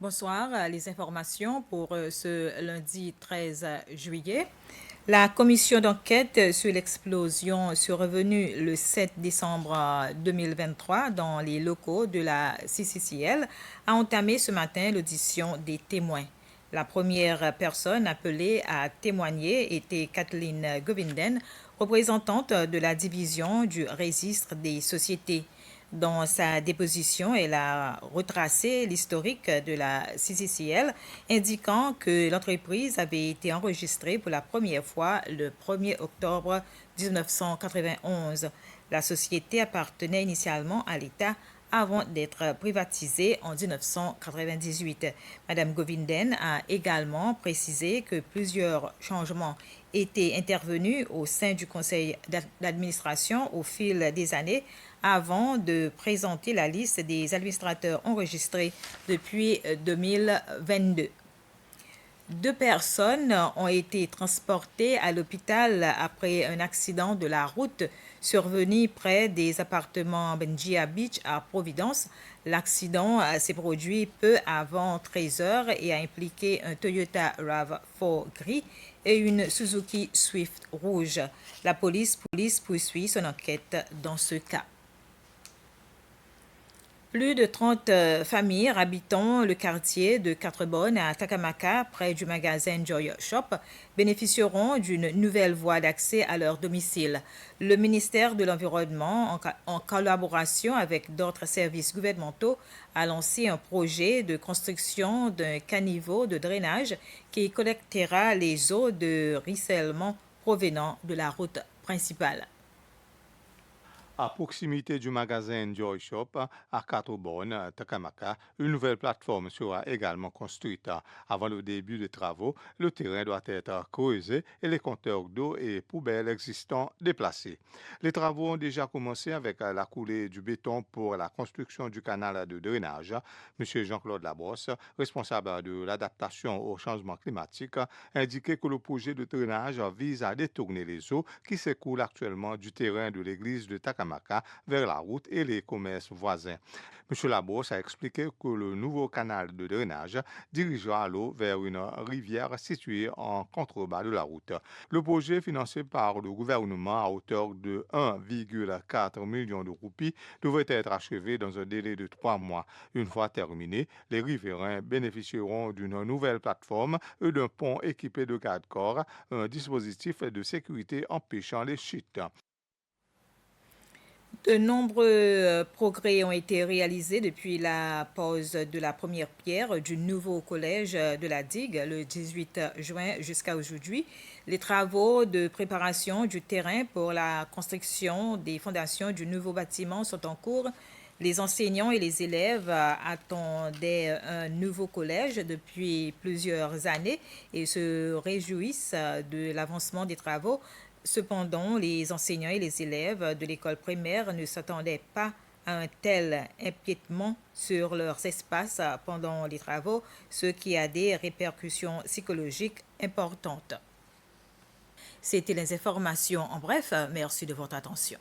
Bonsoir, les informations pour ce lundi 13 juillet. La commission d'enquête sur l'explosion survenue le 7 décembre 2023 dans les locaux de la CCCL a entamé ce matin l'audition des témoins. La première personne appelée à témoigner était Kathleen Govinden, représentante de la division du registre des sociétés. Dans sa déposition, elle a retracé l'historique de la CCCL, indiquant que l'entreprise avait été enregistrée pour la première fois le 1er octobre 1991. La société appartenait initialement à l'État avant d'être privatisée en 1998. Madame Govinden a également précisé que plusieurs changements étaient intervenus au sein du conseil d'administration au fil des années avant de présenter la liste des administrateurs enregistrés depuis 2022. 2 personnes ont été transportées à l'hôpital après un accident de la route survenu près des appartements Benjia Beach à Providence. L'accident s'est produit peu avant 13 heures et a impliqué un Toyota RAV4 gris et une Suzuki Swift rouge. La police poursuit son enquête dans ce cas. Plus de 30 familles habitant le quartier de Quatre-Bonnes à Takamaka, près du magasin Joy Shop, bénéficieront d'une nouvelle voie d'accès à leur domicile. Le ministère de l'Environnement, en collaboration avec d'autres services gouvernementaux, a lancé un projet de construction d'un caniveau de drainage qui collectera les eaux de ruissellement provenant de la route principale. À proximité du magasin Joy Shop à Quatre-Bornes, Takamaka, une nouvelle plateforme sera également construite. Avant le début des travaux, le terrain doit être creusé et les compteurs d'eau et poubelles existants déplacés. Les travaux ont déjà commencé avec la coulée du béton pour la construction du canal de drainage. M. Jean-Claude Labrosse, responsable de l'adaptation au changement climatique, a indiqué que le projet de drainage vise à détourner les eaux qui s'écoulent actuellement du terrain de l'église de Takamaka vers la route et les commerces voisins. M. Labos a expliqué que le nouveau canal de drainage dirigera l'eau vers une rivière située en contrebas de la route. Le projet financé par le gouvernement à hauteur de 1,4 million de roupies devrait être achevé dans un délai de 3 mois. Une fois terminé, les riverains bénéficieront d'une nouvelle plateforme et d'un pont équipé de garde-corps, un dispositif de sécurité empêchant les chutes. De nombreux progrès ont été réalisés depuis la pose de la première pierre du nouveau collège de la digue le 18 juin jusqu'à aujourd'hui. Les travaux de préparation du terrain pour la construction des fondations du nouveau bâtiment sont en cours. Les enseignants et les élèves attendaient un nouveau collège depuis plusieurs années et se réjouissent de l'avancement des travaux. Cependant, les enseignants et les élèves de l'école primaire ne s'attendaient pas à un tel empiètement sur leurs espaces pendant les travaux, ce qui a des répercussions psychologiques importantes. C'était les informations en bref. Merci de votre attention.